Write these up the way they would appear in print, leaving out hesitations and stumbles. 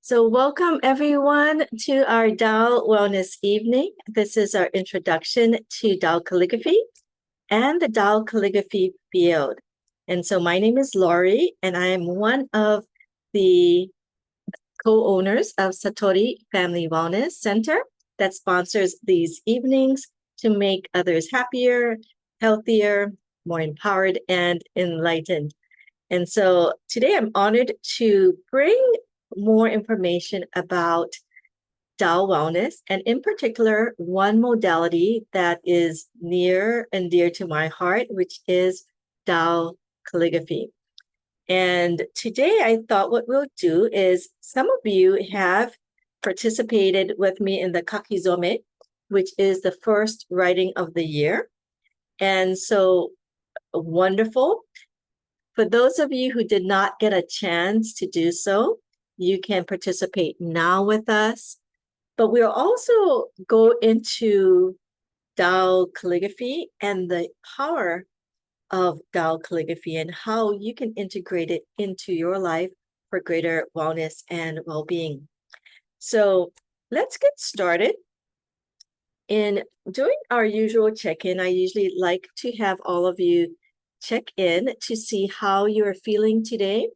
So welcome everyone to our Tao Wellness Evening. This is our introduction to Tao Calligraphy and the Tao Calligraphy field. And so my name is Laurie, and I am one of the co-owners of Satori Family Wellness Center that sponsors these evenings to make others happier, healthier, more empowered, and enlightened. And so today I'm honored to bring more information about Tao Wellness, and in particular, one modality that is near and dear to my heart, which is Tao Calligraphy. And today I thought what we'll do is some of you have participated with me in the Kakizome, which is the first writing of the year. And so wonderful. For those of you who did not get a chance to do so, you can participate now with us. But we'll also go into Tao Calligraphy and the power of Tao Calligraphy and how you can integrate it into your life for greater wellness and well-being. So let's get started. In doing our usual check-in, I usually like to have all of you check in to see how you're feeling today.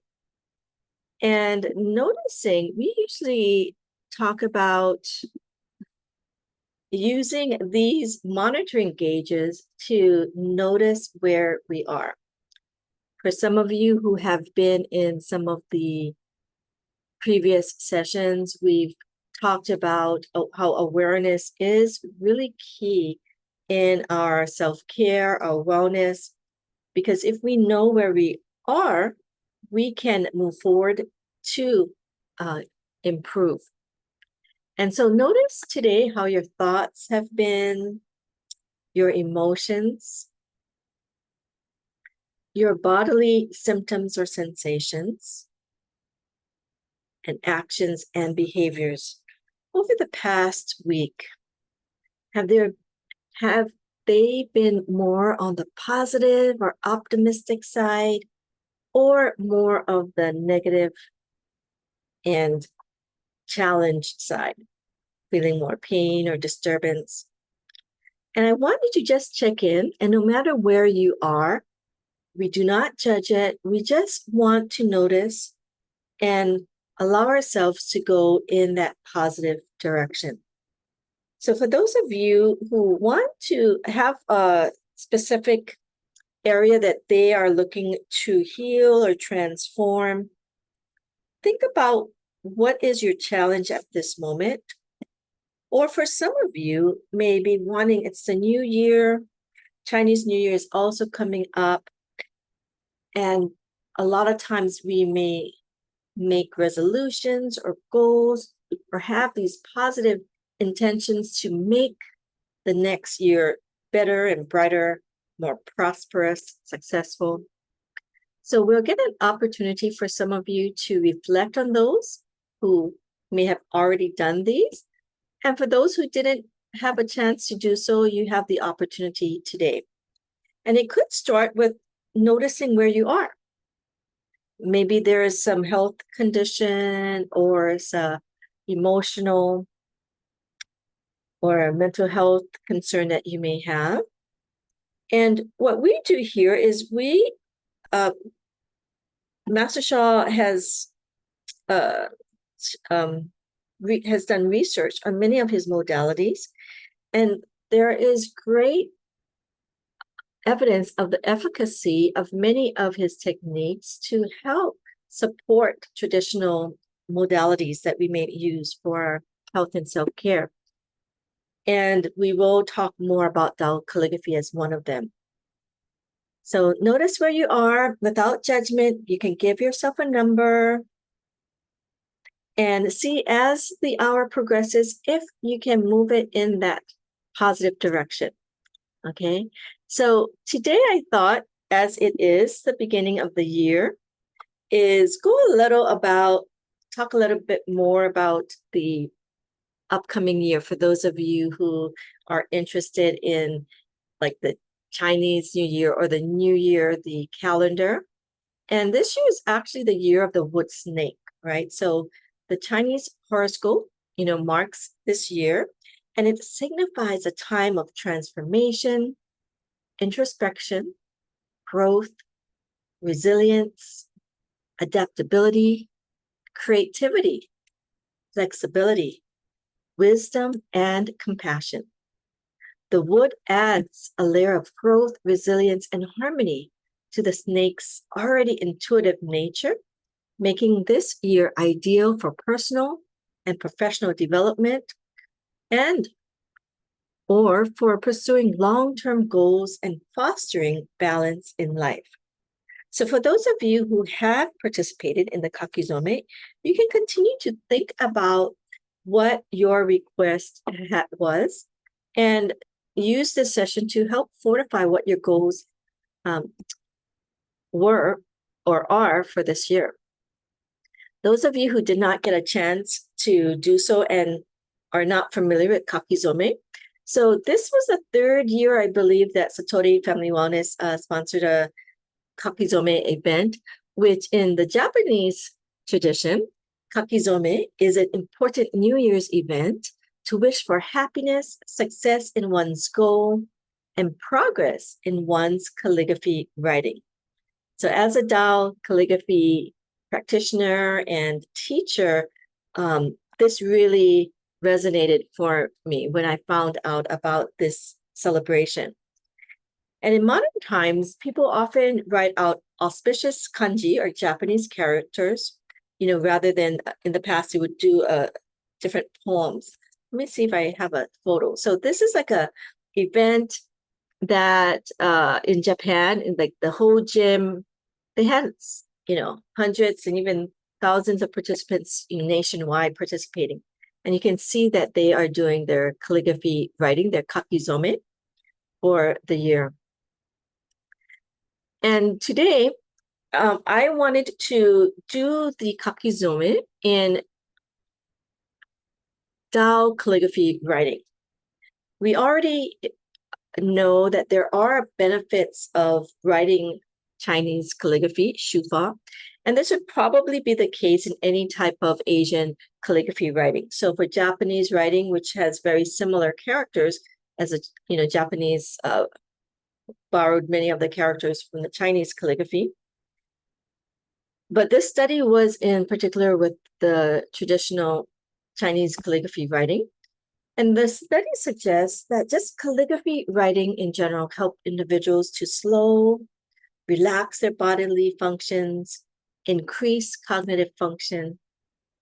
And noticing, we usually talk about using these monitoring gauges to notice where we are. For some of you who have been in some of the previous sessions, we've talked about how awareness is really key in our self-care, our wellness, because if we know where we are, we can move forward to improve. And so notice today how your thoughts have been, your emotions, your bodily symptoms or sensations, and actions and behaviors over the past week. Have they been more on the positive or optimistic side, or more of the negative and challenged side, feeling more pain or disturbance? And I want you to just check in, and no matter where you are, we do not judge it. We just want to notice and allow ourselves to go in that positive direction. So for those of you who want to have a specific area that they are looking to heal or transform, think about what is your challenge at this moment. Or for some of you, maybe wanting, it's the new year, Chinese New Year is also coming up. And a lot of times we may make resolutions or goals or have these positive intentions to make the next year better and brighter, more prosperous, successful. So we'll get an opportunity for some of you to reflect on those who may have already done these. And for those who didn't have a chance to do so, you have the opportunity today. And it could start with noticing where you are. Maybe there is some health condition or some emotional or a mental health concern that you may have. And what we do here is Master Shah has done research on many of his modalities, and there is great evidence of the efficacy of many of his techniques to help support traditional modalities that we may use for our health and self-care. And we will talk more about Tao Calligraphy as one of them. So notice where you are without judgment. You can give yourself a number and see as the hour progresses if you can move it in that positive direction. Okay, so today I thought, as it is the beginning of the year, is talk a little bit more about the upcoming year for those of you who are interested in like the Chinese New Year or the New Year, the calendar. And this year is actually the year of the wood snake, right? So the Chinese horoscope, marks this year, and it signifies a time of transformation, introspection, growth, resilience, adaptability, creativity, flexibility, wisdom, and compassion. The wood adds a layer of growth, resilience, and harmony to the snake's already intuitive nature, making this year ideal for personal and professional development or for pursuing long-term goals and fostering balance in life. So for those of you who have participated in the kakizome, you can continue to think about what your request was and use this session to help fortify what your goals were or are for this year. Those of you who did not get a chance to do so and are not familiar with kakizome, so this was the third year, I believe, that Satori Family Wellness sponsored a kakizome event, which in the Japanese tradition, kakizome is an important New Year's event to wish for happiness, success in one's goal, and progress in one's calligraphy writing. So as a Tao calligraphy practitioner and teacher, this really resonated for me when I found out about this celebration. And in modern times, people often write out auspicious kanji or Japanese characters, rather than in the past, you would do different poems. Let me see if I have a photo. So this is like a event that in Japan, in like the whole gym, they had, hundreds and even thousands of participants nationwide participating. And you can see that they are doing their calligraphy writing, their kakizome for the year. And today, I wanted to do the kakizome in Tao calligraphy writing. We already know that there are benefits of writing Chinese calligraphy, shufa, and this would probably be the case in any type of Asian calligraphy writing. So for Japanese writing, which has very similar characters as Japanese borrowed many of the characters from the Chinese calligraphy. But this study was in particular with the traditional Chinese calligraphy writing. And the study suggests that just calligraphy writing in general help individuals to slow, relax their bodily functions, increase cognitive function,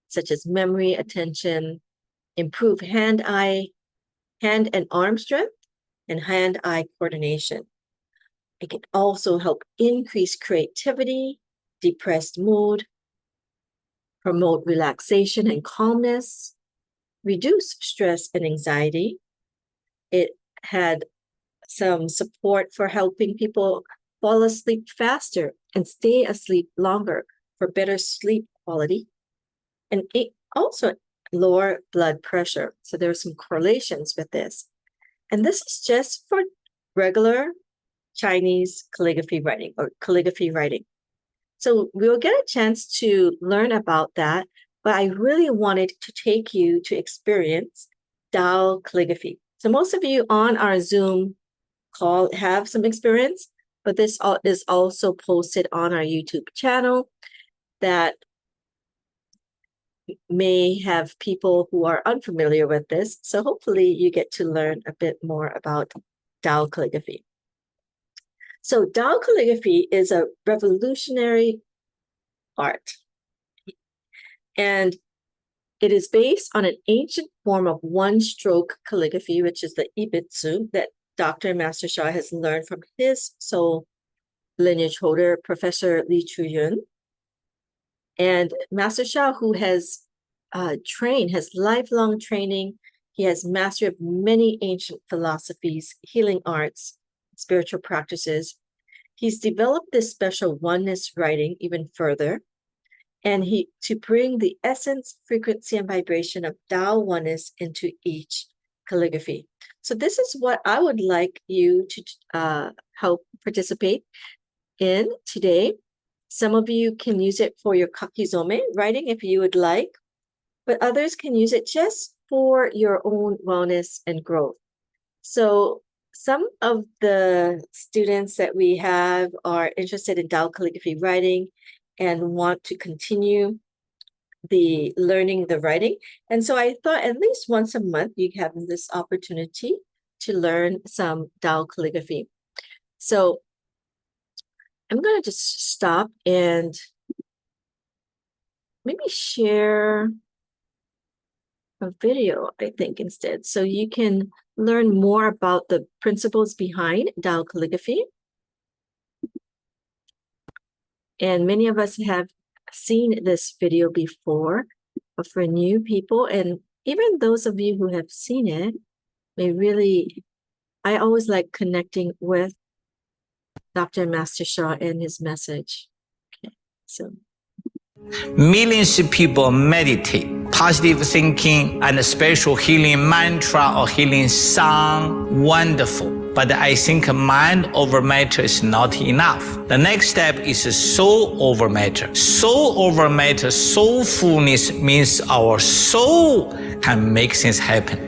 such as memory, attention, improve hand and arm strength, and hand-eye coordination. It can also help increase creativity, depressed mood, promote relaxation and calmness, reduce stress and anxiety. It had some support for helping people fall asleep faster and stay asleep longer for better sleep quality. And it also lower blood pressure. So there are some correlations with this. And this is just for regular Chinese calligraphy writing or calligraphy writing. So we'll get a chance to learn about that, but I really wanted to take you to experience Tao calligraphy. So most of you on our Zoom call have some experience, but this is also posted on our YouTube channel that may have people who are unfamiliar with this. So hopefully you get to learn a bit more about Tao calligraphy. So Tao calligraphy is a revolutionary art. And it is based on an ancient form of one-stroke calligraphy, which is the Ibitsu, that Dr. Master Sha has learned from his soul lineage holder, Professor Li Chuyun. And Master Sha, who has has lifelong training, he has mastery of many ancient philosophies, healing arts, spiritual practices. He's developed this special oneness writing even further, and to bring the essence, frequency, and vibration of Tao oneness into each calligraphy. So this is what I would like you to help participate in today. Some of you can use it for your kakizome writing if you would like. but others can use it just for your own wellness and growth. So some of the students that we have are interested in Tao calligraphy writing and want to continue learning the writing. And so I thought at least once a month you have this opportunity to learn some Tao calligraphy. So I'm going to just stop and maybe share a video, I think, instead, so you can learn more about the principles behind Tao calligraphy. And many of us have seen this video before, but for new people, and even those of you who have seen it, I always like connecting with Dr. Master Sha and his message. Okay, so. Millions of people meditate, positive thinking, and a special healing mantra or healing song, wonderful. But I think mind over matter is not enough. The next step is soul over matter. Soul over matter, soulfulness means our soul can make things happen.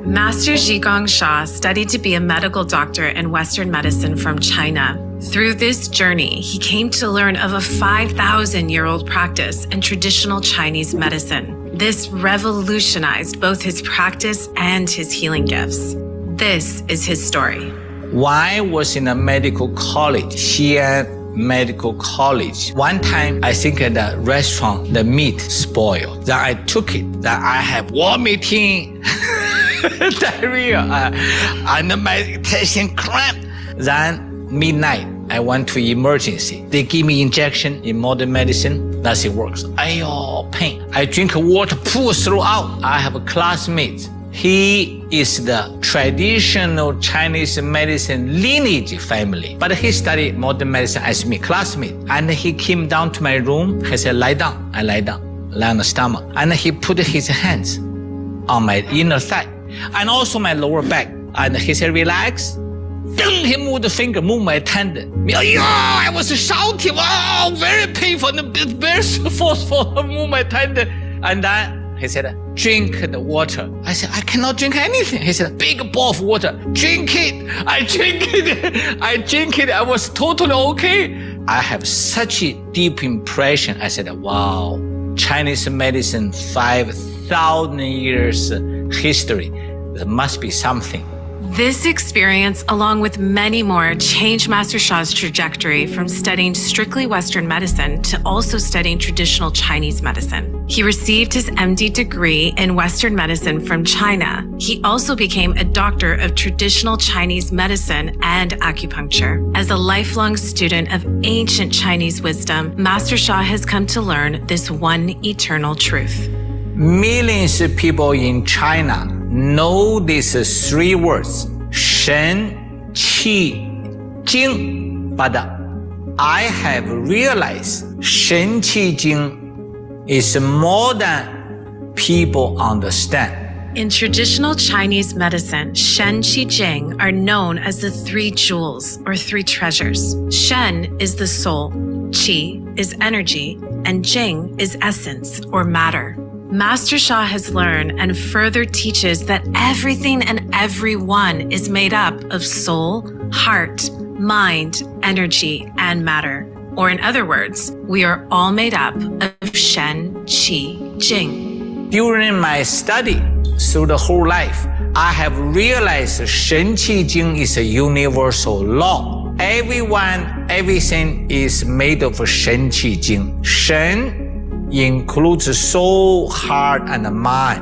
Master Zhigong Sha studied to be a medical doctor in Western medicine from China. Through this journey, he came to learn of a 5,000-year-old practice in traditional Chinese medicine. This revolutionized both his practice and his healing gifts. This is his story. When I was in a medical college, Xi'an Medical College, one time I think at the restaurant, the meat spoiled. Then I took it. Then I have vomiting, diarrhea, and my intestine cramped. Then midnight, I went to emergency. They give me injection in modern medicine. Nothing works. Ayo, pain. I drink water, pull throughout. I have a classmate. He is the traditional Chinese medicine lineage family, but he studied modern medicine as me, classmate. And he came down to my room. He said, lie down. I lie down, lie on the stomach. And he put his hands on my inner thigh and also my lower back. And he said, relax. Then he moved the finger, moved my tendon. I was shouting, wow, very painful, very forceful, move my tendon. And then he said, drink the water. I said, I cannot drink anything. He said, big bowl of water, drink it. I drink it. I drink it. I was totally okay. I have such a deep impression. I said, wow, Chinese medicine, 5,000 years history. There must be something. This experience, along with many more, changed Master Sha's trajectory from studying strictly Western medicine to also studying traditional Chinese medicine. He received his MD degree in Western medicine from China. He also became a doctor of traditional Chinese medicine and acupuncture. As a lifelong student of ancient Chinese wisdom, Master Sha has come to learn this one eternal truth. Millions of people in China know these three words, Shen, Qi, Jing. But I have realized Shen, Qi, Jing is more than people understand. In traditional Chinese medicine, Shen, Qi, Jing are known as the three jewels or three treasures. Shen is the soul, Qi is energy, and Jing is essence or matter. Master Sha has learned and further teaches that everything and everyone is made up of soul, heart, mind, energy, and matter. Or in other words, we are all made up of Shen, Qi, Jing. During my study through the whole life, I have realized Shen, Qi, Jing is a universal law. Everyone, everything is made of Shen, Qi, Jing. Shen includes soul, heart, and mind.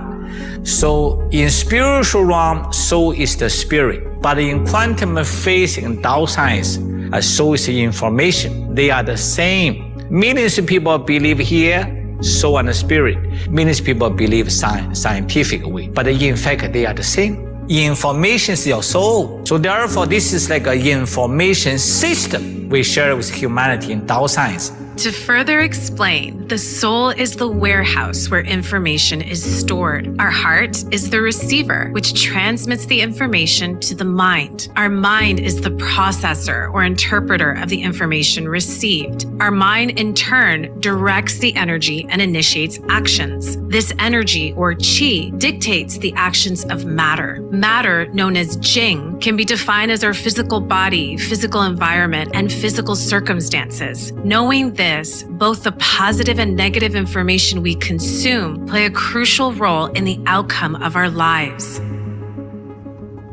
So in spiritual realm, soul is the spirit. But in quantum physics and Tao science, soul is information. They are the same. Millions of people believe here, soul and spirit. Millions of people believe scientific way. But in fact, they are the same. Information is your soul. So therefore, this is like an information system we share with humanity in Tao science. To further explain, the soul is the warehouse where information is stored. Our heart is the receiver, which transmits the information to the mind. Our mind is the processor or interpreter of the information received. Our mind, in turn, directs the energy and initiates actions. This energy, or qi, dictates the actions of matter. Matter, known as jing, can be defined as our physical body, physical environment, and physical circumstances. Knowing this, both the positive and negative information we consume play a crucial role in the outcome of our lives.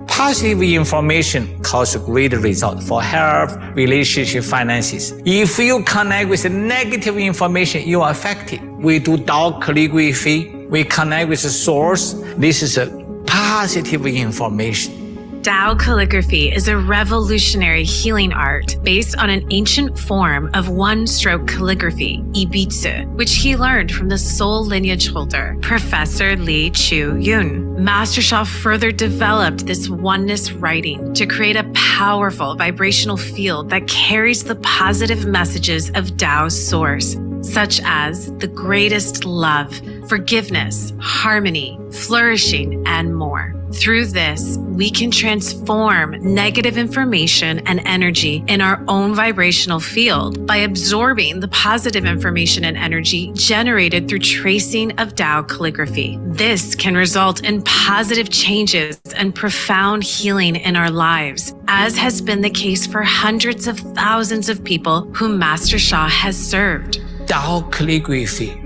Positive information causes great result for health, relationship, finances. If you connect with negative information, you are affected. We do Tao Calligraphy. We connect with the source. This is a positive information. Tao Calligraphy is a revolutionary healing art based on an ancient form of one-stroke calligraphy, ibitsu, which he learned from the soul lineage holder, Professor Lee Chu-yun. Master Sha further developed this oneness writing to create a powerful vibrational field that carries the positive messages of Tao's source, such as the greatest love, forgiveness, harmony, flourishing, and more. Through this, we can transform negative information and energy in our own vibrational field by absorbing the positive information and energy generated through tracing of Tao calligraphy. This can result in positive changes and profound healing in our lives, as has been the case for hundreds of thousands of people whom Master Sha has served. Tao Calligraphy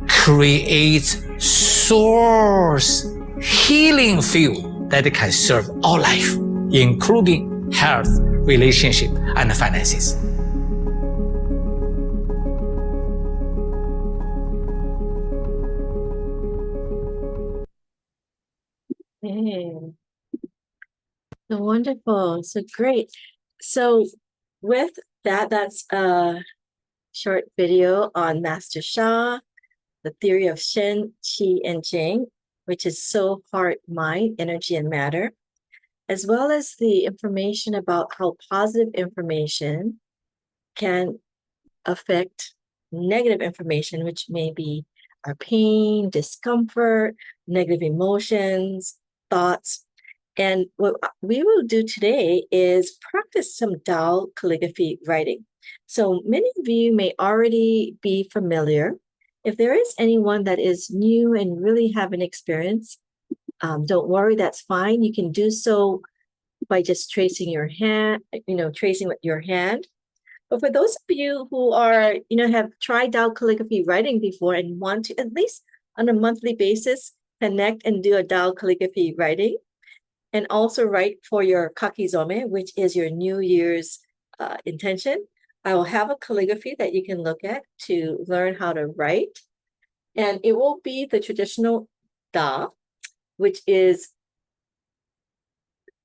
creates source healing field that can serve all life, including health, relationship, and finances. Hey, so wonderful. So great. So with that, that's a short video on Master Sha, the theory of Shen, Qi, and Jing, which is soul, heart, mind, energy, and matter, as well as the information about how positive information can affect negative information, which may be our pain, discomfort, negative emotions, thoughts. And what we will do today is practice some Tao calligraphy writing. So many of you may already be familiar. If there is anyone that is new and really haven't experienced, don't worry, that's fine. You can do so by just tracing your hand, tracing with your hand. But for those of you who are, have tried Tao calligraphy writing before and want to, at least on a monthly basis, connect and do a Tao calligraphy writing, and also write for your kakizome, which is your New Year's intention, I will have a calligraphy that you can look at to learn how to write. And it will be the traditional Da, which is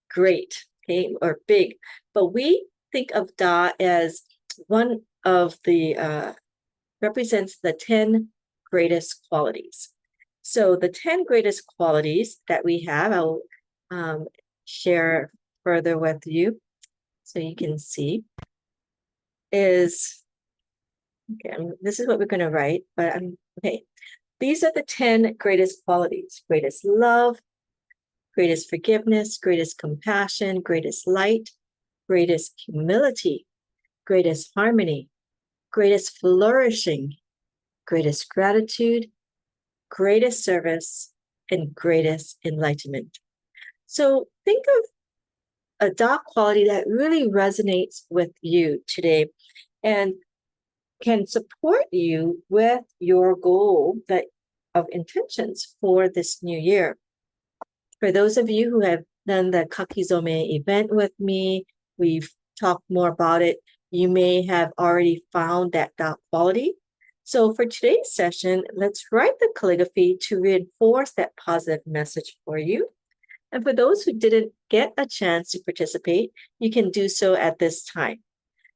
great, okay, or big. But we think of Da as one of the, represents the 10 greatest qualities. So the 10 greatest qualities that we have, I'll share further with you so you can see, is, okay, this is what we're going to write, but okay. These are the 10 greatest qualities: greatest love, greatest forgiveness, greatest compassion, greatest light, greatest humility, greatest harmony, greatest flourishing, greatest gratitude, greatest service, and greatest enlightenment. So think of a Da quality that really resonates with you today and can support you with your goal of intentions for this new year. For those of you who have done the Kakizome event with me, we've talked more about it. You may have already found that Da quality. So for today's session, let's write the calligraphy to reinforce that positive message for you. And for those who didn't get a chance to participate, you can do so at this time.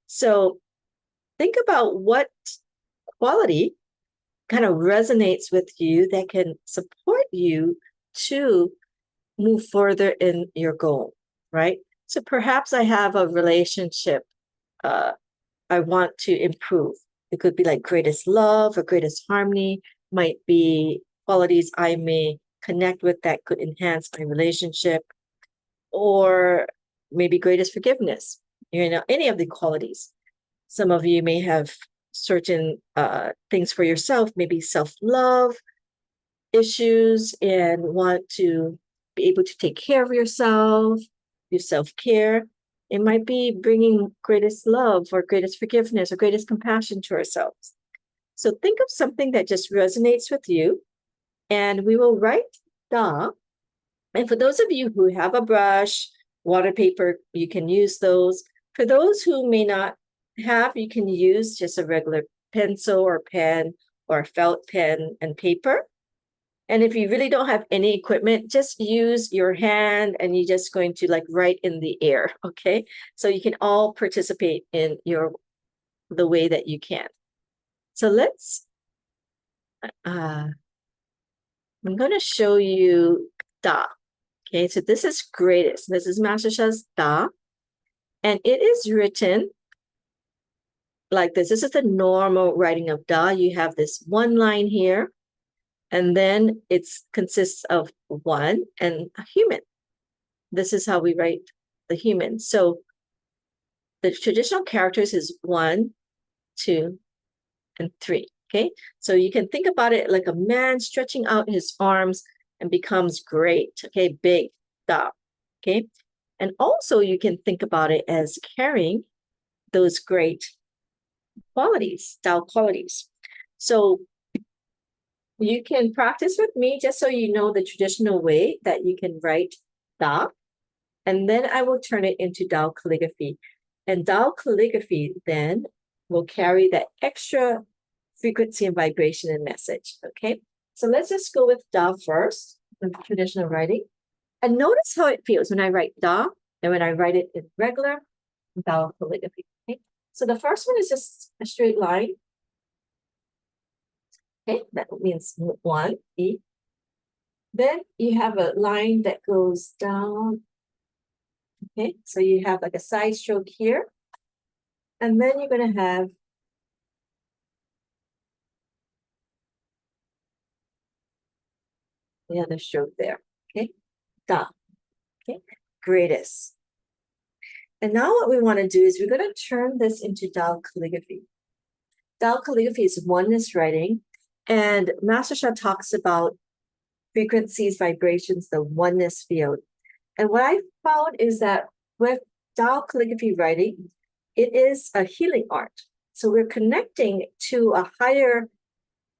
So think about what quality kind of resonates with you that can support you to move further in your goal, right? So perhaps I have a relationship I want to improve. It could be like greatest love or greatest harmony, might be qualities I may connect with that could enhance my relationship, or maybe greatest forgiveness, any of the qualities. Some of you may have certain things for yourself, maybe self-love issues, and want to be able to take care of yourself, do self-care. It might be bringing greatest love or greatest forgiveness or greatest compassion to ourselves. So think of something that just resonates with you, and we will write Da. And for those of you who have a brush, water paper, you can use those. For those who may not have, you can use just a regular pencil or pen or felt pen and paper. And if you really don't have any equipment, just use your hand, and you're just going to like write in the air, okay? So you can all participate in the way that you can. So let's, I'm going to show you Da. Okay, so this is greatest. This is Master Sha's Da. And it is written like this. This is the normal writing of Da. You have this one line here, and then it consists of one and a human. This is how we write the human. So the traditional characters is 1, 2, and 3. Okay, so you can think about it like a man stretching out his arms and becomes great. Okay, big Da. Okay, and also you can think about it as carrying those great qualities, Tao qualities. So you can practice with me just so you know the traditional way that you can write Da, and then I will turn it into Tao calligraphy. And Tao calligraphy then will carry that extra frequency and vibration and message. Okay, so let's just go with Da first, the traditional writing. And notice how it feels when I write Da and when I write it in regular Tao calligraphy. Okay, so the first one is just a straight line. Okay, that means 1, E. Then you have a line that goes down. Okay, so you have like a side stroke here. And then you're going to have the other stroke there. Okay, Da. Okay, greatest. And now what we want to do is we're going to turn this into Tao calligraphy. Tao calligraphy is oneness writing, and Master Sha talks about frequencies, vibrations, the oneness field. And what I found is that with Tao calligraphy writing, it is a healing art. So we're connecting to a higher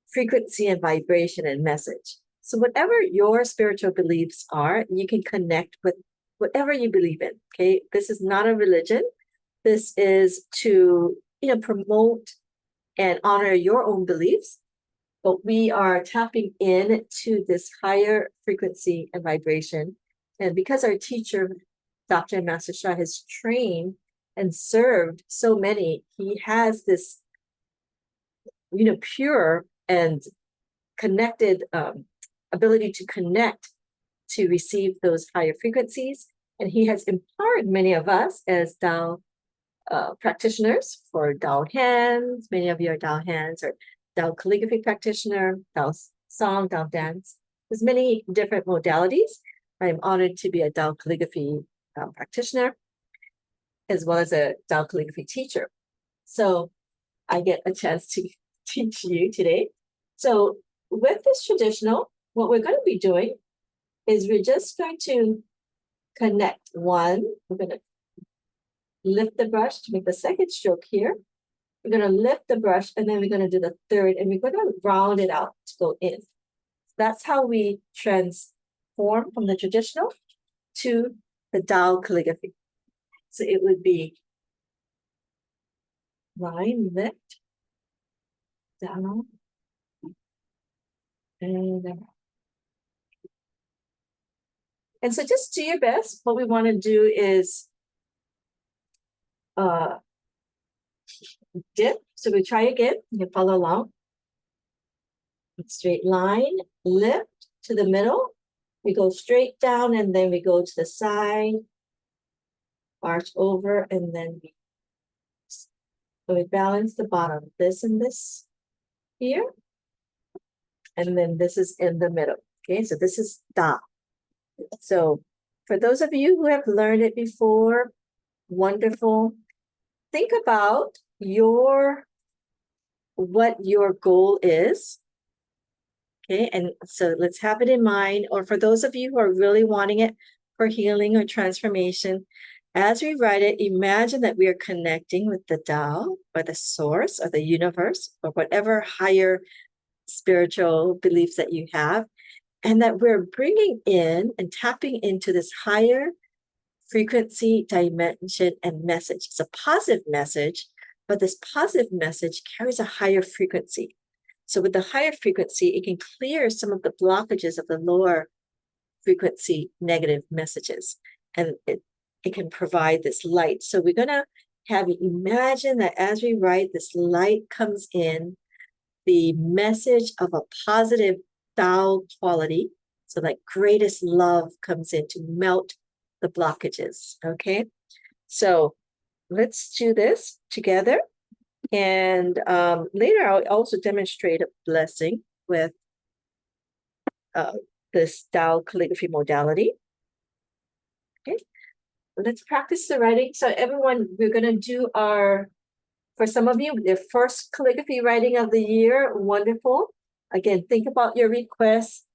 frequency and vibration and message. So whatever your spiritual beliefs are, you can connect with whatever you believe in. Okay, this is not a religion. This is to promote and honor your own beliefs, but we are tapping in to this higher frequency and vibration. And because our teacher, Dr. Master Sha, has trained and served so many, he has this pure and connected ability to connect to receive those higher frequencies. And he has empowered many of us as Tao practitioners for Tao hands. Many of you are Tao hands or Tao calligraphy practitioner, Tao song, Tao dance. There's many different modalities. I'm honored to be a Tao calligraphy practitioner, as well as a Tao calligraphy teacher. So I get a chance to teach you today. So with this traditional, what we're going to be doing is we're just going to connect one. We're going to lift the brush to make the second stroke here. We're going to lift the brush, and then we're going to do the third, and we're going to round it out to go in. That's how we transform from the traditional to the Tao calligraphy. So it would be line, lift, down, and then. And so just do your best. What we want to do is dip. So we try again. You can follow along. Straight line, lift to the middle. We go straight down, and then we go to the side, arch over, and then we So we balance the bottom, this and this here. And then this is in the middle. Okay, so this is Da. So for those of you who have learned it before, wonderful. Think about what your goal is. Okay, and so let's have it in mind. Or for those of you who are really wanting it for healing or transformation, as we write it, imagine that we are connecting with the Tao or the source or the universe or whatever higher spiritual beliefs that you have, and that we're bringing in and tapping into this higher frequency, dimension, and message. It's a positive message, but this positive message carries a higher frequency. So with the higher frequency, it can clear some of the blockages of the lower frequency negative messages, and it can provide this light. So we're going to have you imagine that as we write, this light comes in, the message of a positive Tao quality. So like greatest love comes in to melt the blockages. Okay, so let's do this together. And later I'll also demonstrate a blessing with this Tao calligraphy modality. Okay, let's practice the writing. So everyone, we're going to do for some of you, the first calligraphy writing of the year. Wonderful. Again, think about your requests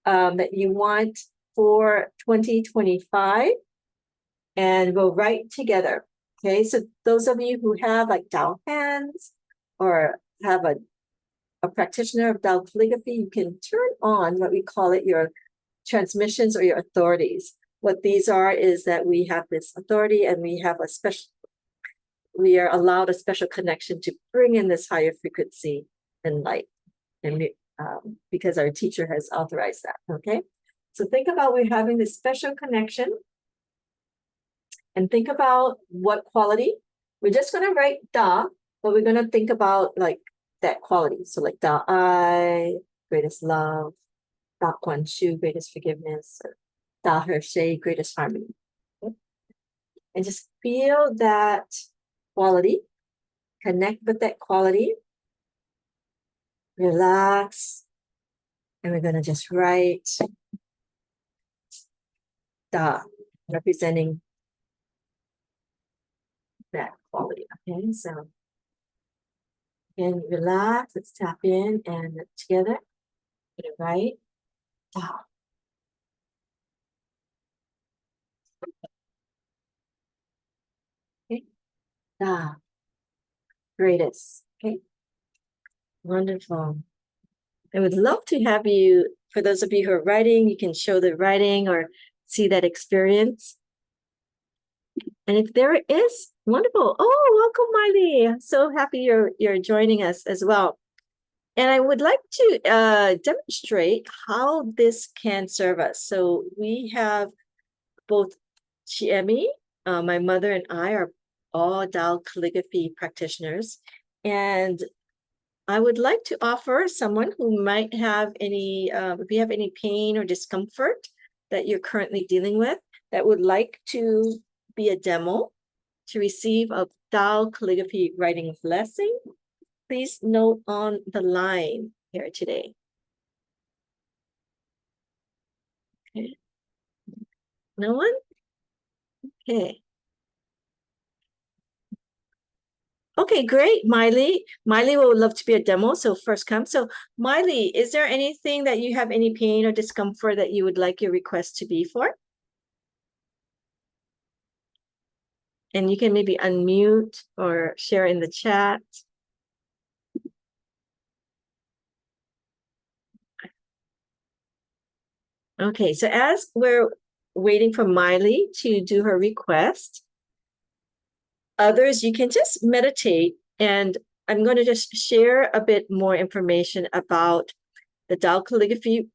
that you want for 2025, and we'll write together. Okay, so those of you who have like Tao hands or have a practitioner of Tao calligraphy, you can turn on what we call it your transmissions or your authorities. What these are is that we have this authority and we are allowed a special connection to bring in this higher frequency and light, and because our teacher has authorized that. Okay, so think about we're having this special connection, and think about what quality. We're just going to write Da, but we're going to think about like that quality. So like Da I, greatest love, Da Guan Shu, greatest forgiveness, or Da He She, greatest harmony. Okay? And just feel that quality, connect with that quality, relax, and we're going to just write Da, representing that quality. Okay, so again, relax, let's tap in and together, get it right. Da. Okay, Da, greatest. Okay, wonderful. I would love to have you, for those of you who are writing, you can show the writing or see that experience. And if there is, wonderful. Oh, welcome, Miley. I'm so happy you're joining us as well. And I would like to demonstrate how this can serve us. So we have both Chiemi, my mother, and I are all Tao calligraphy practitioners. And I would like to offer someone who might have any, if you have any pain or discomfort that you're currently dealing with, that would like to be a demo to receive a Tao calligraphy writing blessing, please note on the line here today. Okay. No one? Okay. Okay, great, Miley. Miley would love to be a demo, so first come. So Miley, is there anything that you have any pain or discomfort that you would like your request to be for? And you can maybe unmute or share in the chat. Okay, so as we're waiting for Miley to do her request, others, you can just meditate, and I'm going to just share a bit more information about the Tao calligraphy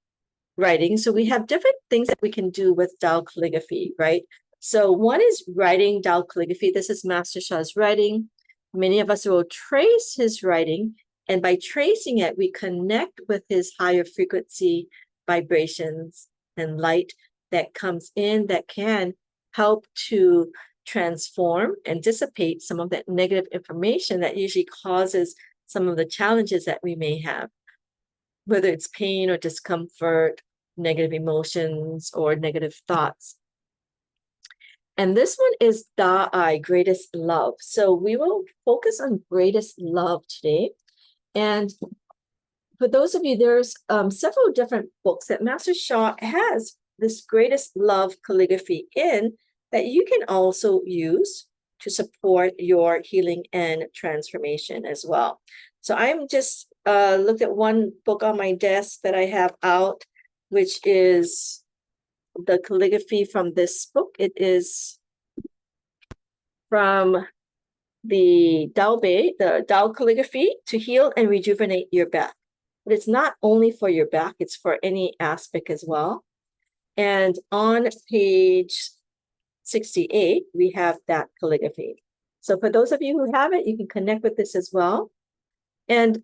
writing. So we have different things that we can do with Tao calligraphy, right? So one is writing Tao calligraphy. This is Master Sha's writing. Many of us will trace his writing, and by tracing it, we connect with his higher frequency vibrations and light that comes in that can help to transform and dissipate some of that negative information that usually causes some of the challenges that we may have, whether it's pain or discomfort, negative emotions, or negative thoughts. And this one is Da'ai, greatest love. So we will focus on greatest love today. And for those of you, there's several different books that Master Sha has this greatest love calligraphy in that you can also use to support your healing and transformation as well. So I'm just looked at one book on my desk that I have out, which is the calligraphy from this book. It is from the Tao Calligraphy to heal and rejuvenate your back. But it's not only for your back, it's for any aspect as well. And on page 68, we have that calligraphy. So for those of you who have it, you can connect with this as well. And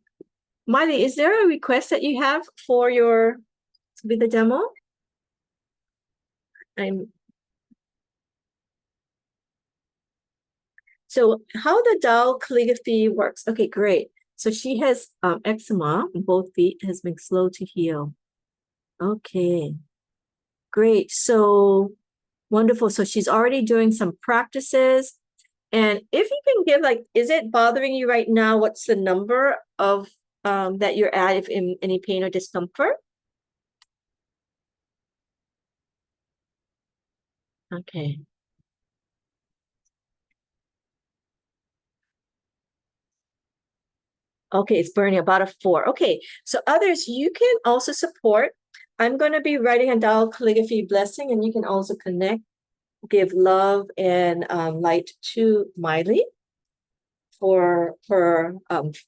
Miley, is there a request that you have for to be the demo? So how the Tao calligraphy works. Okay, great. So she has eczema on both feet, has been slow to heal. Okay, great. So wonderful. So she's already doing some practices. And if you can give, like, is it bothering you right now? What's the number of that you're at, if in any pain or discomfort? Okay. Okay, it's burning about a 4. Okay, so others, you can also support. I'm going to be writing a Tao calligraphy blessing, and you can also connect, give love and light to Miley for her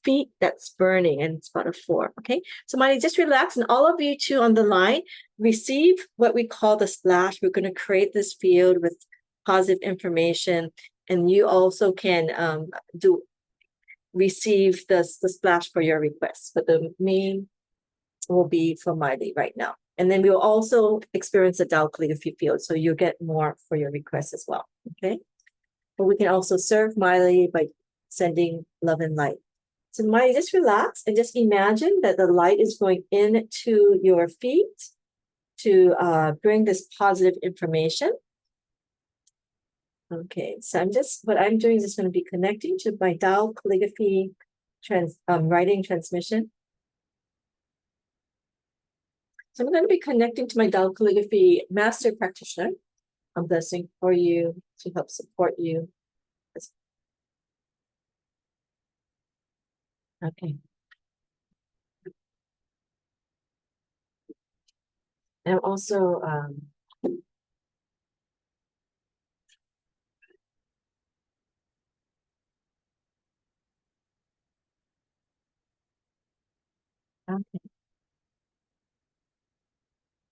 feet that's burning, and it's about a 4. Okay, so Miley, just relax, and all of you too on the line, receive what we call the splash. We're going to create this field with positive information, and you also can receive the splash for your request, but the main will be for Miley right now. And then we will also experience the Tao calligraphy field, so you'll get more for your request as well, okay? But we can also serve Miley by sending love and light. So Miley, just relax and just imagine that the light is going into your feet to bring this positive information. Okay, so what I'm doing is just going to be connecting to my Tao calligraphy writing transmission. So I'm going to be connecting to my Tao calligraphy master practitioner. I'm blessing for you to help support you. Okay. And I'm also okay.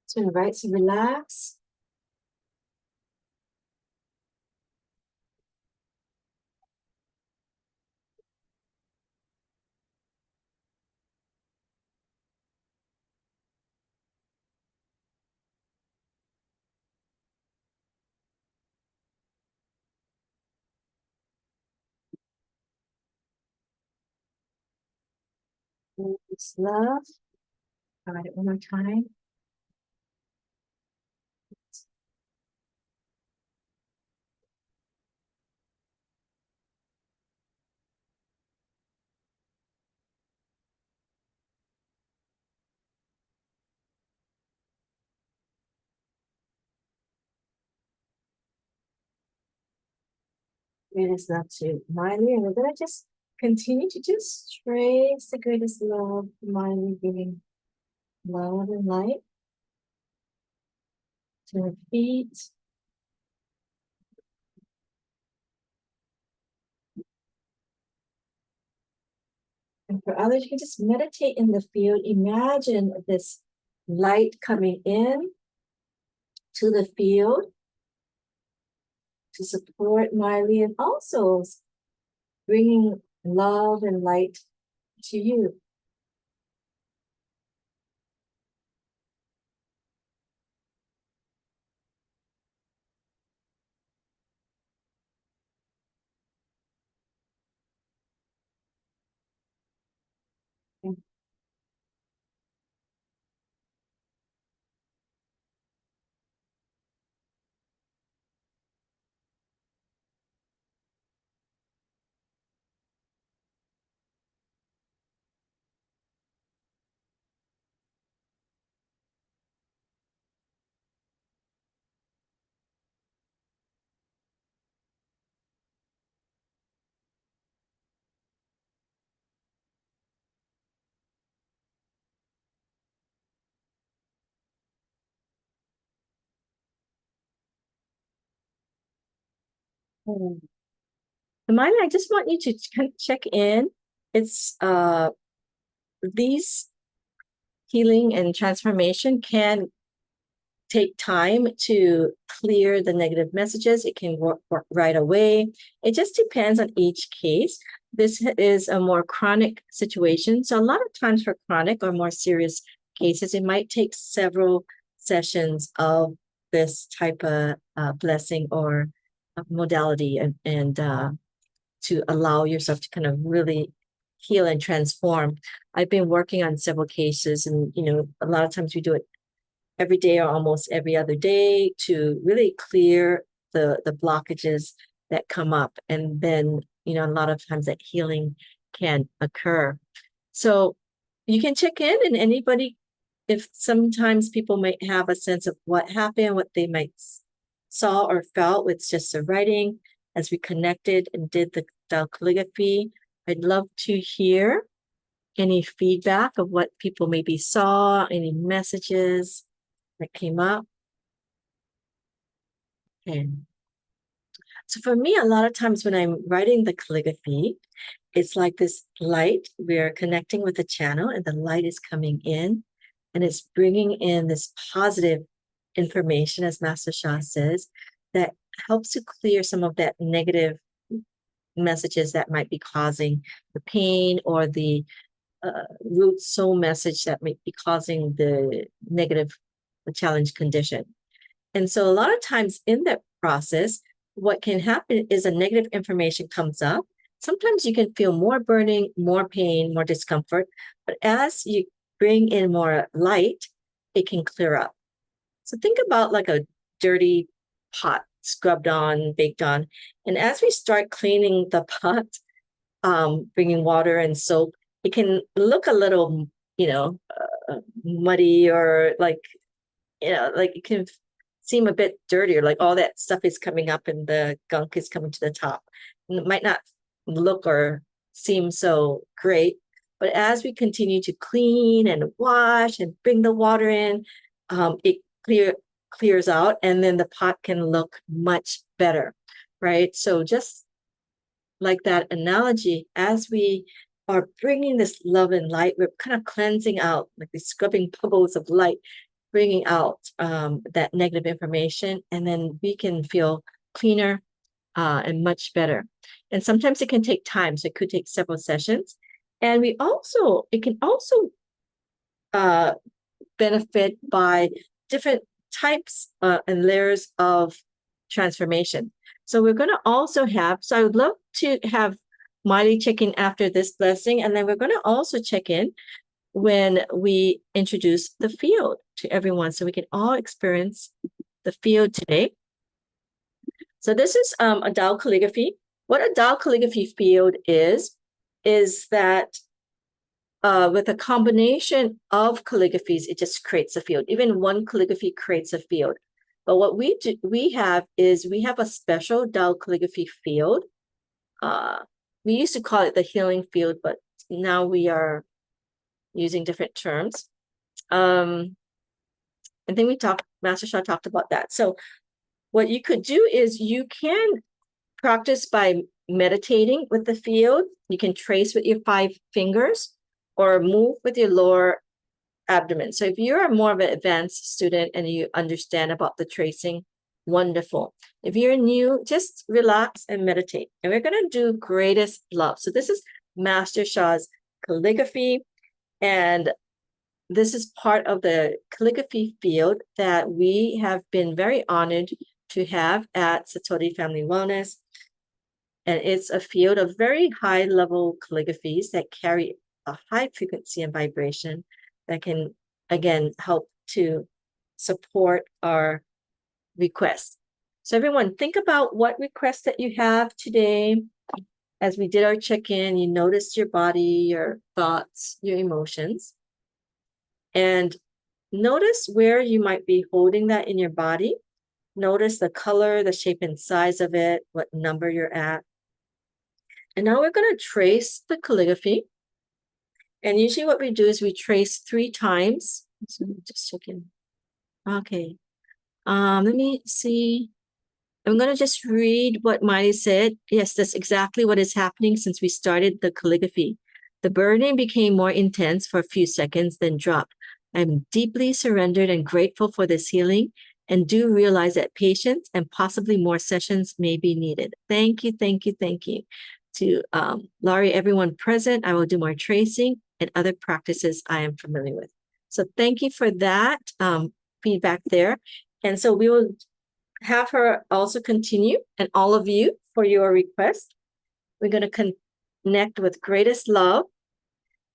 So right, so relax. Just love. Try it one more time. Greatest love to Miley, and we're gonna just continue to just trace the greatest love to Miley, giving love and light to her feet. And for others, you can just meditate in the field. Imagine this light coming in to the field to support Miley, and also bringing love and light to you. Hmm. Hermione, I just want you to check in. It's these healing and transformation can take time to clear the negative messages. It can work right away. It just depends on each case. This is a more chronic situation. So a lot of times for chronic or more serious cases, it might take several sessions of this type of blessing or modality and to allow yourself to kind of really heal and transform. I've been working on several cases, and a lot of times we do it every day or almost every other day to really clear the blockages that come up. And then, a lot of times that healing can occur. So you can check in, and anybody, if sometimes people might have a sense of what happened, what they might saw or felt with just the writing as we connected and did the Tao calligraphy. I'd love to hear any feedback of what people maybe saw, any messages that came up. And so for me, a lot of times when I'm writing the calligraphy, it's like this light, we're connecting with the channel and the light is coming in and it's bringing in this positive information, as Master Sha says, that helps to clear some of that negative messages that might be causing the pain or the root soul message that might be causing the negative, the challenge condition. And so a lot of times in that process, what can happen is a negative information comes up. Sometimes you can feel more burning, more pain, more discomfort, but as you bring in more light, it can clear up. So think about like a dirty pot scrubbed on, baked on. And as we start cleaning the pot, bringing water and soap, it can look a little, muddy or like it can seem a bit dirtier, like all that stuff is coming up and the gunk is coming to the top. And it might not look or seem so great, but as we continue to clean and wash and bring the water in, it clears out, and then the pot can look much better, right? So just like that analogy, as we are bringing this love and light, we're kind of cleansing out, like these scrubbing bubbles of light, bringing out that negative information, and then we can feel cleaner and much better. And sometimes it can take time, so it could take several sessions. And it can also benefit by different types and layers of transformation. So we're going to also so I would love to have Miley check in after this blessing, and then we're going to also check in when we introduce the field to everyone so we can all experience the field today. So this is a Tao calligraphy. What a Tao calligraphy field is that with a combination of calligraphies, it just creates a field. Even one calligraphy creates a field. But what we have a special Tao calligraphy field. We used to call it the healing field, but now we are using different terms. And then Master Sha talked about that. So what you could do is you can practice by meditating with the field. You can trace with your 5 fingers or move with your lower abdomen. So if you're more of an advanced student and you understand about the tracing, wonderful. If you're new, just relax and meditate. And we're going to do greatest love. So this is Master Sha's calligraphy. And this is part of the calligraphy field that we have been very honored to have at Satori Family Wellness. And it's a field of very high level calligraphies that carry a high frequency and vibration that can, again, help to support our requests. So everyone, think about what requests that you have today. As we did our check-in, you noticed your body, your thoughts, your emotions. And notice where you might be holding that in your body. Notice the color, the shape and size of it, what number you're at. And now we're going to trace the calligraphy. And usually what we do is we trace 3 times. So just check in. Okay. Let me see. I'm going to just read what Miley said. Yes, that's exactly what is happening since we started the calligraphy. The burning became more intense for a few seconds, then dropped. I'm deeply surrendered and grateful for this healing, and do realize that patience and possibly more sessions may be needed. Thank you, thank you, thank you. To Laurie, everyone present, I will do more tracing and other practices I am familiar with. So thank you for that feedback there. And so we will have her also continue, and all of you for your request. We're going to connect with greatest love.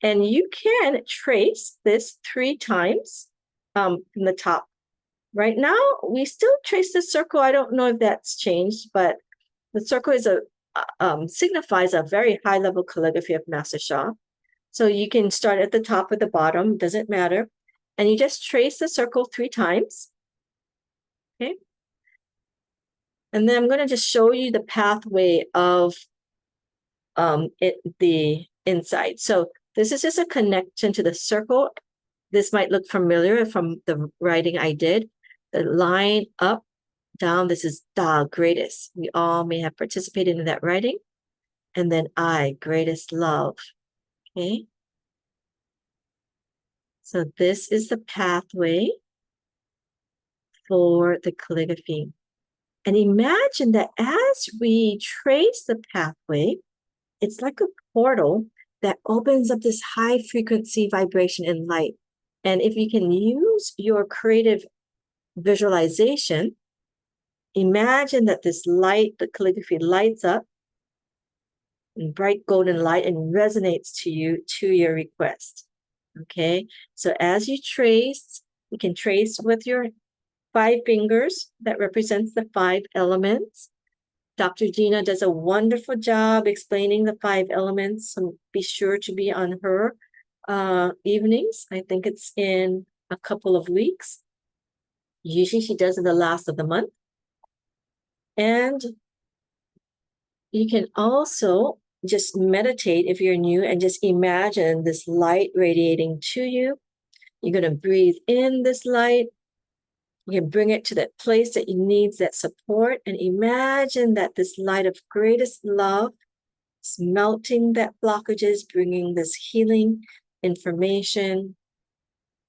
And you can trace this 3 times from the top. Right now, we still trace the circle. I don't know if that's changed, but the circle is signifies a very high level calligraphy of Master Sha. So you can start at the top or the bottom, doesn't matter. And you just trace the circle 3 times. Okay. And then I'm going to just show you the pathway of the inside. So this is just a connection to the circle. This might look familiar from the writing I did. The line up, down, this is Da, greatest. We all may have participated in that writing. And then I, greatest love. Okay. So this is the pathway for the calligraphy. And imagine that as we trace the pathway, it's like a portal that opens up this high frequency vibration and light. And if you can use your creative visualization, imagine that this light, the calligraphy lights up in bright golden light and resonates to you, to your request. Okay, so as you trace, you can trace with your 5 fingers that represents the 5 elements. Dr. Gina does a wonderful job explaining the 5 elements. So be sure to be on her evenings. I think it's in a couple of weeks. Usually she does it the last of the month. And you can also just meditate if you're new and just imagine this light radiating to you. You're going to breathe in this light. You can bring it to that place that you need that support, and imagine that this light of greatest love is melting that blockages, bringing this healing information,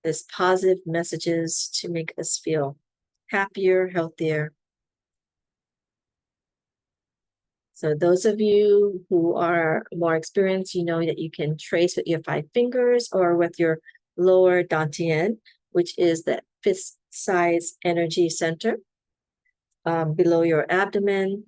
this positive messages to make us feel happier, healthier. So those of you who are more experienced, you know that you can trace with your 5 fingers or with your lower dantian, which is that fist-size energy center below your abdomen,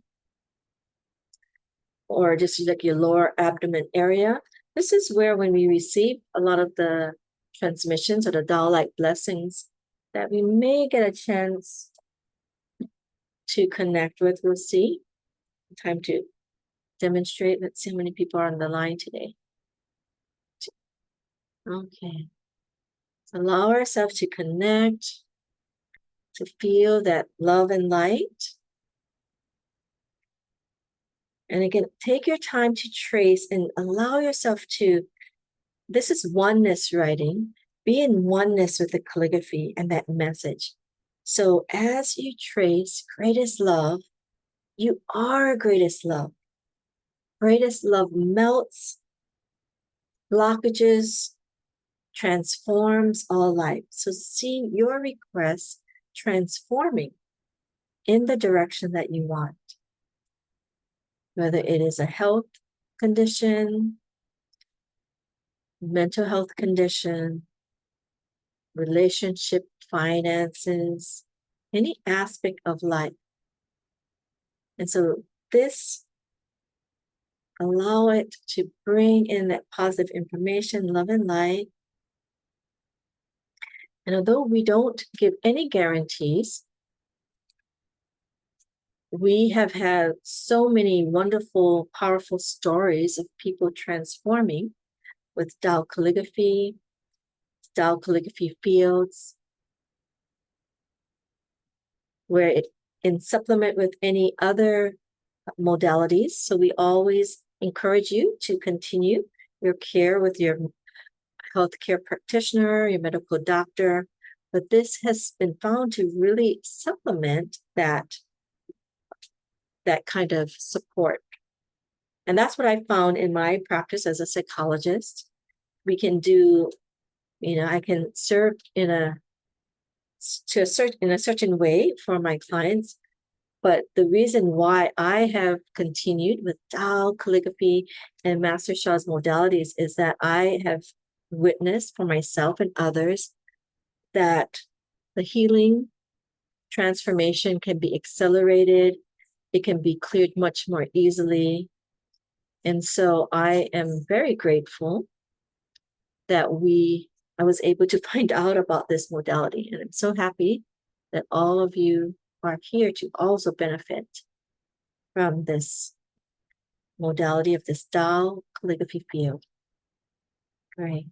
or just like your lower abdomen area. This is where when we receive a lot of the transmissions or the Tao-like blessings that we may get a chance to connect with. We'll see. Time to demonstrate. Let's see how many people are on the line today. Okay. So allow ourselves to connect, to feel that love and light. And again, take your time to trace and allow yourself to, this is oneness writing, be in oneness with the calligraphy and that message. So as you trace greatest love, you are greatest love. Greatest love melts blockages, transforms all life. So see your request transforming in the direction that you want. Whether it is a health condition, mental health condition, relationship, finances, any aspect of life. And so this, allow it to bring in that positive information, love and light. And although we don't give any guarantees, we have had so many wonderful, powerful stories of people transforming with Tao Calligraphy, Tao Calligraphy Fields, where it in supplement with any other modalities. So we always encourage you to continue your care with your healthcare practitioner, your medical doctor. But this has been found to really supplement that that kind of support. And that's what I found in my practice as a psychologist. We can do, I can serve in a certain way for my clients. But the reason why I have continued with Tao calligraphy and Master Sha's modalities is that I have witnessed for myself and others that the healing transformation can be accelerated. It can be cleared much more easily. And so I am very grateful that I was able to find out about this modality. And I'm so happy that all of you are here to also benefit from this modality of this Tao calligraphy field. Great.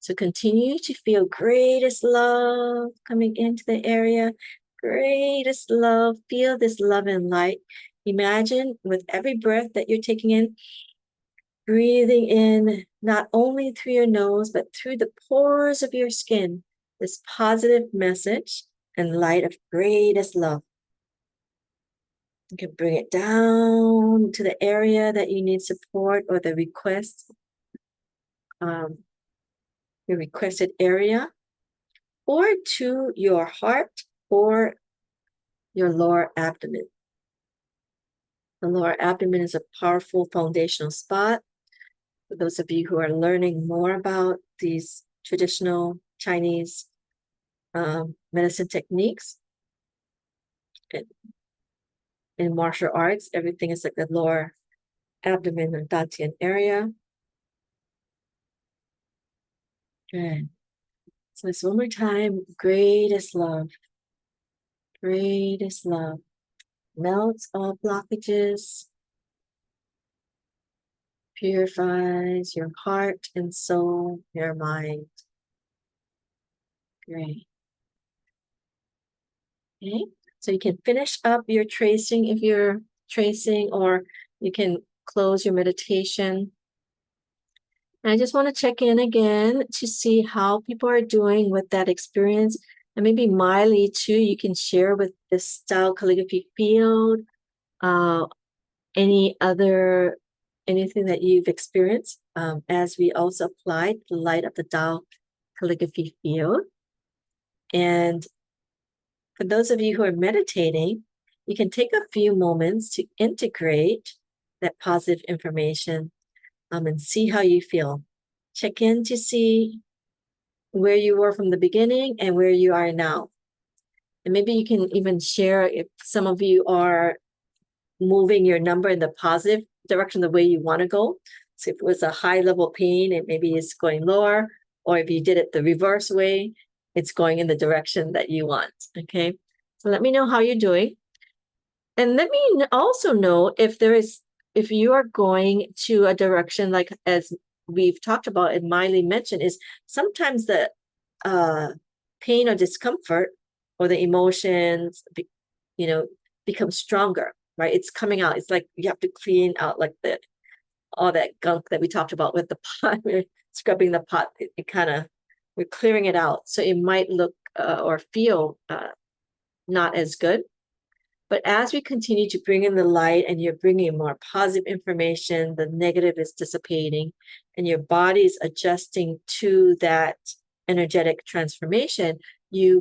So continue to feel greatest love coming into the area. Greatest love. Feel this love and light. Imagine with every breath that you're taking in, breathing in not only through your nose, but through the pores of your skin, this positive message and light of greatest love. You can bring it down to the area that you need support or the request, your requested area, or to your heart or your lower abdomen. The lower abdomen is a powerful foundational spot. For those of you who are learning more about these traditional Chinese medicine techniques, in martial arts, everything is like the lower abdomen or dantian area. Good. So this one more time. Greatest love. Greatest love. Melts all blockages. Purifies your heart and soul, your mind. Great. Okay. So you can finish up your tracing if you're tracing, or you can close your meditation. And I just want to check in again to see how people are doing with that experience. And maybe Miley too, you can share with this Tao calligraphy field, anything that you've experienced as we also applied the light of the Tao calligraphy field. And for those of you who are meditating, you can take a few moments to integrate that positive information and see how you feel. Check in to see where you were from the beginning and where you are now. And maybe you can even share if some of you are moving your number in the positive direction, the way you want to go. So if it was a high level pain, it maybe is going lower, or if you did it the reverse way, it's going in the direction that you want. Okay. So let me know how you're doing. And let me also know if you are going to a direction, like as we've talked about and Miley mentioned, is sometimes the pain or discomfort or the emotions, become stronger, right? It's coming out. It's like you have to clean out like all that gunk that we talked about with the pot. We're scrubbing the pot. We're clearing it out. So it might look or feel not as good. But as we continue to bring in the light and you're bringing more positive information, the negative is dissipating and your body is adjusting to that energetic transformation, you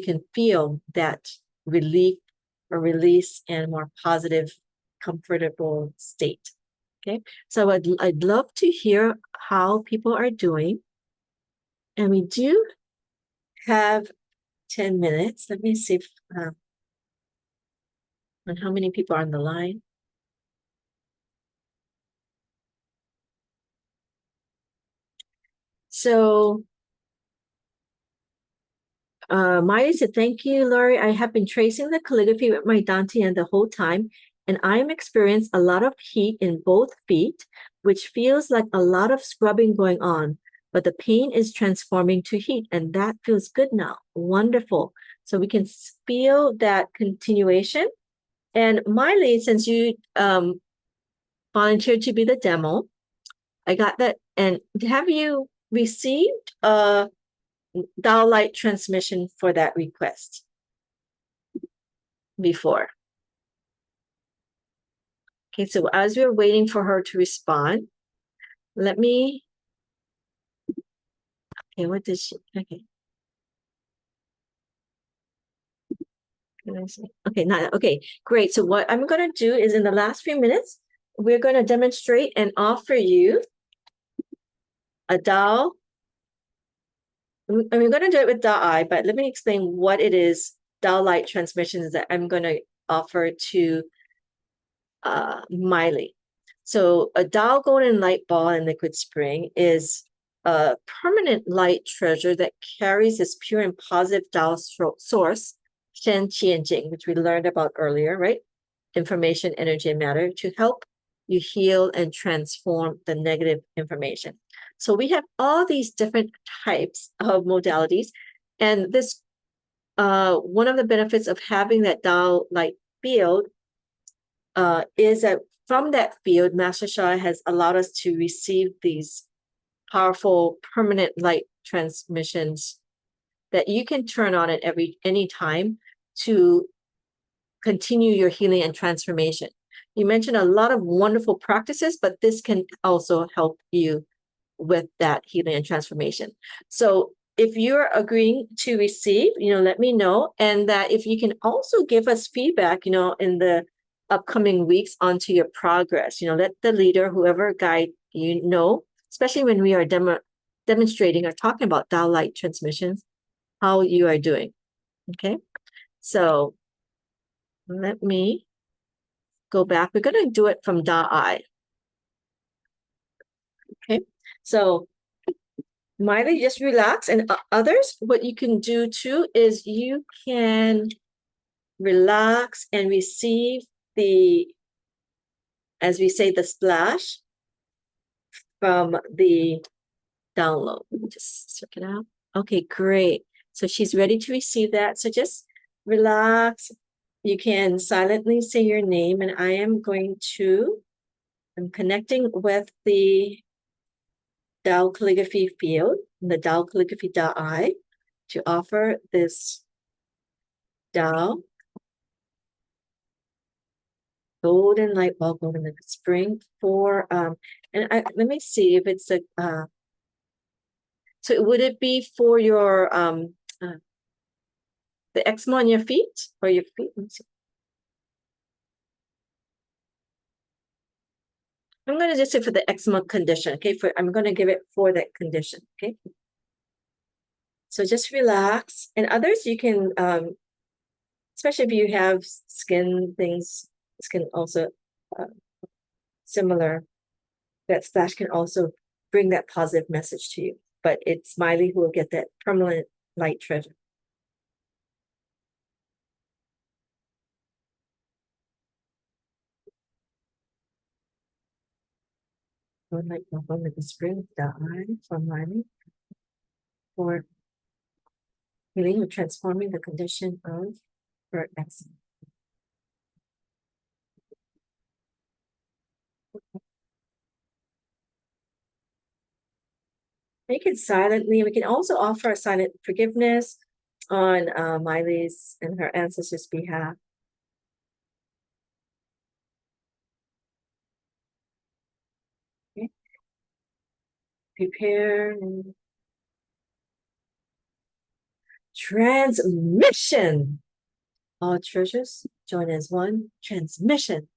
can feel that relief or release and more positive, comfortable state. Okay, so I'd love to hear how people are doing. And we do have 10 minutes. Let me see if on how many people are on the line. So Maya said, thank you, Laurie. I have been tracing the calligraphy with my dantian the whole time, and I'm experiencing a lot of heat in both feet, which feels like a lot of scrubbing going on, but the pain is transforming to heat, and that feels good now. Wonderful. So we can feel that continuation. And Miley, since you volunteered to be the demo, I got that. And have you received a Tao light transmission for that request before? Okay, so as we're waiting for her to respond, let me, okay, what did she, okay. Can I see? Okay, not, okay, great. So what I'm gonna do is in the last few minutes, we're gonna demonstrate and offer you a Tao. And we're gonna do it with Tao I, but let me explain what it is, Tao light transmissions that I'm gonna offer to Miley. So a Tao golden light ball in liquid spring is a permanent light treasure that carries this pure and positive Tao source, Shen, Qi, and Jing, which we learned about earlier, right? Information, energy, and matter to help you heal and transform the negative information. So we have all these different types of modalities, and this one of the benefits of having that Tao light field is that from that field, Master Sha has allowed us to receive these powerful permanent light transmissions that you can turn on at any time to continue your healing and transformation. You mentioned a lot of wonderful practices, but this can also help you with that healing and transformation. So if you're agreeing to receive, let me know. And that if you can also give us feedback, in the upcoming weeks onto your progress, let the leader, whoever guide especially when we are demonstrating or talking about Tao light transmissions, how you are doing. Okay. So let me go back. We're going to do it from Tao I. Okay. So Miley, just relax. And others, what you can do too is you can relax and receive as we say, the splash from the download. Let me just check it out. Okay, great. So she's ready to receive that. So just relax. You can silently say your name, and I'm connecting with the Tao Calligraphy field, the Tao Calligraphy Tao I, to offer this Tao golden light ball, golden liquid spring for let me see if it's a so would it be for your the eczema on your feet or your feet? Let me see. I'm going to just say for the eczema condition, okay? I'm going to give it for that condition, okay? So just relax. And others, you can, especially if you have skin things, skin also similar, that splash can also bring that positive message to you. But it's Miley who will get that permanent light treasure. Like the spring Tao from Miley for healing or transforming the condition of her eczema. Make it silently. We can also offer a silent forgiveness on Miley's and her ancestors' behalf. Okay. Prepare. Transmission. All treasures join as one. Transmission.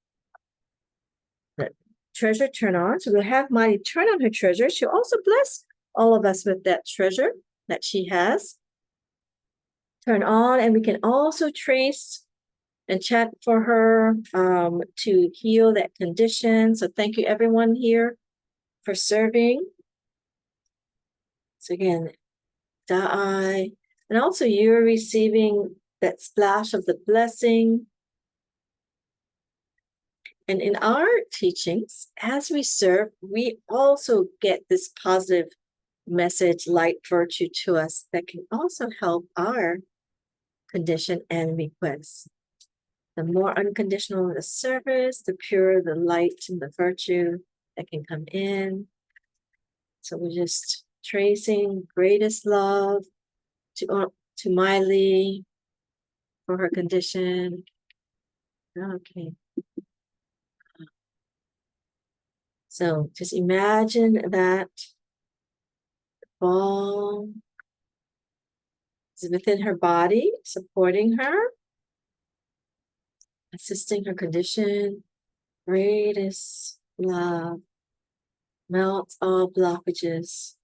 The treasure turn on. So we'll have Miley turn on her treasure. She'll also bless all of us with that treasure that she has. Turn on, and we can also trace and chat for her to heal that condition. So thank you everyone here for serving. So again, Tao, and also you're receiving that splash of the blessing. And in our teachings, as we serve, we also get this positive message, light, virtue to us that can also help our condition and requests. The more unconditional the service, the purer the light and the virtue that can come in. So we're just tracing greatest love to Miley for her condition. Okay. So just imagine that ball is within her body, supporting her, assisting her condition. Greatest love melts all blockages,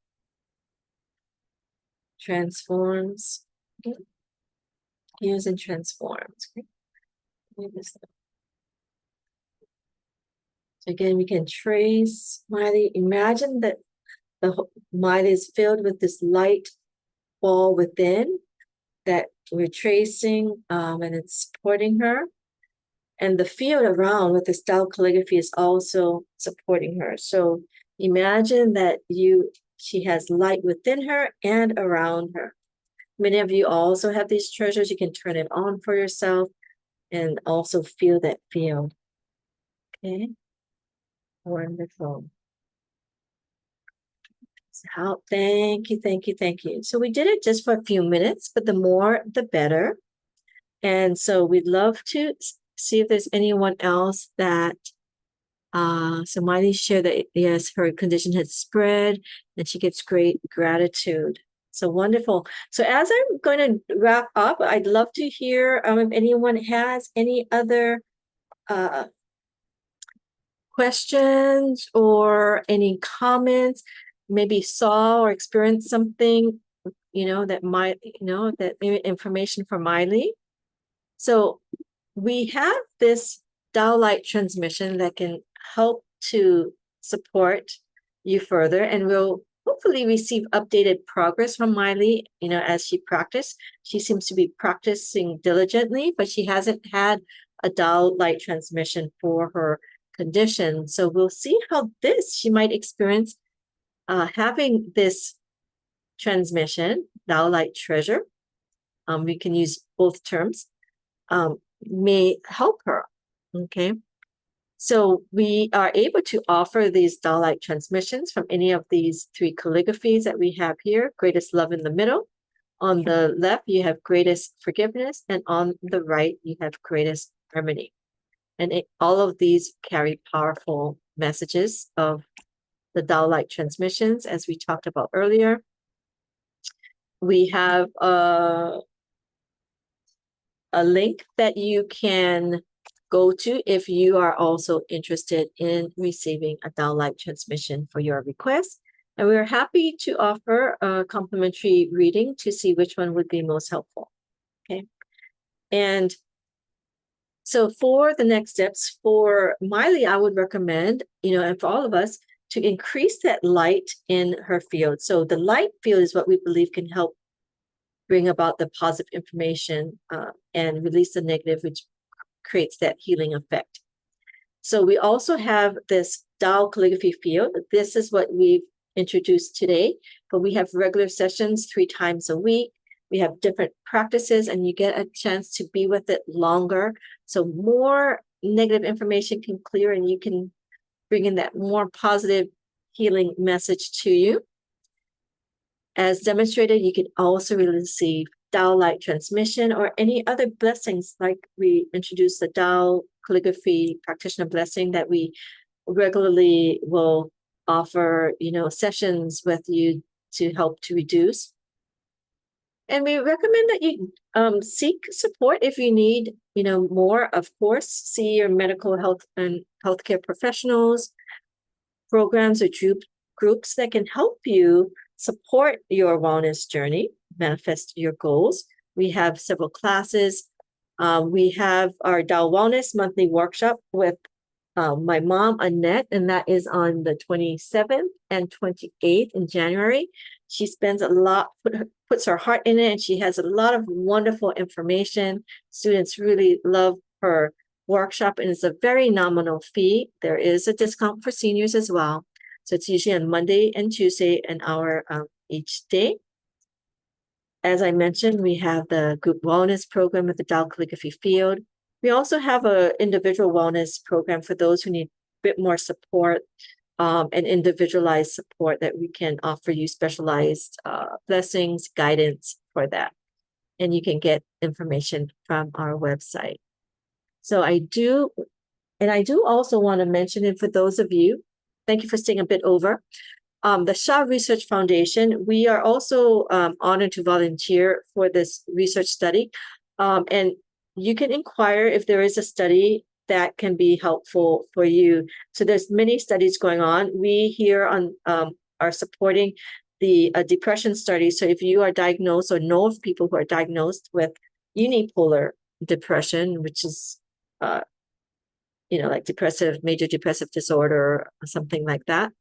transforms, heals and transforms. So again, we can trace Miley. Imagine that Miley is filled with this light ball within that we're tracing, and it's supporting her. And the field around with this Tao calligraphy is also supporting her. So imagine that she has light within her and around her. Many of you also have these treasures. You can turn it on for yourself and also feel that field. Okay. Wonderful. So thank you, thank you, thank you. So we did it just for a few minutes, but the more, the better. And so we'd love to see if there's anyone else that, so Miley shared that, yes, her condition had spread and she gets great gratitude. So wonderful. So as I'm going to wrap up, I'd love to hear if anyone has any other questions or any comments, maybe saw or experienced something, that might, that maybe information for Miley. So we have this Tao light transmission that can help to support you further, and we'll hopefully receive updated progress from Miley, as she practiced. She seems to be practicing diligently, but she hasn't had a Tao light transmission for her condition. So we'll see how she might experience having this transmission, Tao light treasure. We can use both terms. May help her. Okay. So we are able to offer these Tao light transmissions from any of these 3 calligraphies that we have here. Greatest love in the middle. On the left, you have greatest forgiveness. And on the right, you have greatest harmony. And all of these carry powerful messages of the Tao light transmissions, as we talked about earlier. We have a link that you can go to if you are also interested in receiving a Tao light transmission for your request. And we're happy to offer a complimentary reading to see which one would be most helpful. Okay. And so for the next steps, for Miley, I would recommend, and for all of us, to increase that light in her field. So the light field is what we believe can help bring about the positive information and release the negative, which creates that healing effect. So we also have this Tao calligraphy field. This is what we've introduced today, but we have regular sessions 3 times a week. We have different practices and you get a chance to be with it longer. So more negative information can clear and you can bring in that more positive healing message to you. As demonstrated, you can also receive Tao light transmission or any other blessings, like we introduced the Tao calligraphy practitioner blessing that we regularly will offer, sessions with you to help to reduce. And we recommend that you seek support if you need, more. Of course, see your medical health and healthcare professionals, programs or groups that can help you support your wellness journey, manifest your goals. We have several classes. We have our Tao Wellness monthly workshop with my mom, Annette, and that is on the 27th and 28th in January. She spends a lot, puts her heart in it, and she has a lot of wonderful information. Students really love her workshop, and it's a very nominal fee. There is a discount for seniors as well. So it's usually on Monday and Tuesday, an hour each day. As I mentioned, we have the group wellness program with the Tao calligraphy field. We also have an individual wellness program for those who need a bit more support and individualized support that we can offer you specialized blessings, guidance for that. And you can get information from our website. So I do also want to mention it for those of you thank you for staying a bit over. The Shaw Research Foundation, we are also honored to volunteer for this research study. And you can inquire if there is a study that can be helpful for you. So there's many studies going on. We here on are supporting the depression study. So if you are diagnosed or know of people who are diagnosed with unipolar depression, which is like major depressive disorder or something like that,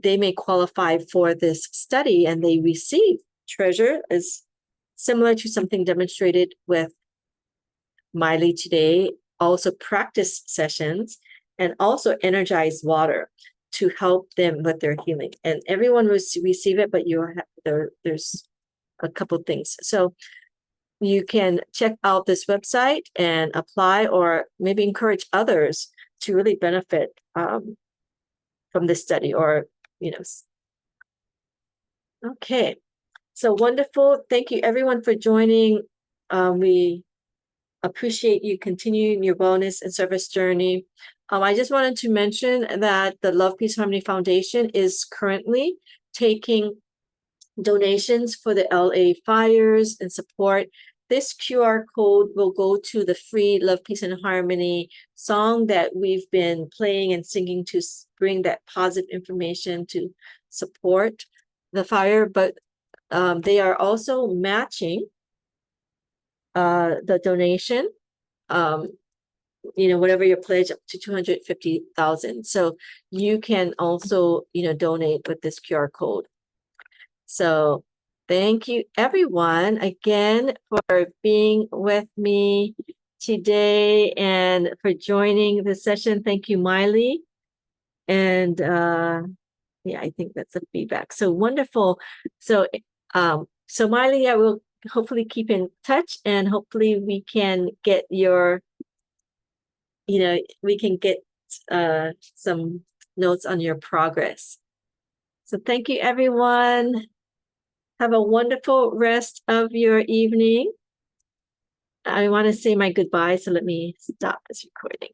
they may qualify for this study, and they receive Treasure is similar to something demonstrated with Miley today, also practice sessions and also energized water to help them with their healing. And everyone will receive it, but there's a couple things. So you can check out this website and apply, or maybe encourage others to really benefit from this study, or Okay, so wonderful. Thank you everyone for joining. We appreciate you continuing your wellness and service journey. I just wanted to mention that the Love, Peace, Harmony Foundation is currently taking donations for the LA fires and support. This QR code will go to the free Love, Peace, and Harmony song that we've been playing and singing to bring that positive information to support the fire. But they are also matching the donation, whatever your pledge, up to 250,000. So you can also, donate with this QR code. So thank you everyone again for being with me today and for joining the session. Thank you, Miley. And yeah, I think that's the feedback. So wonderful. So Miley, I will hopefully keep in touch, and hopefully we can get some notes on your progress. So thank you everyone. Have a wonderful rest of your evening. I want to say my goodbye, so let me stop this recording.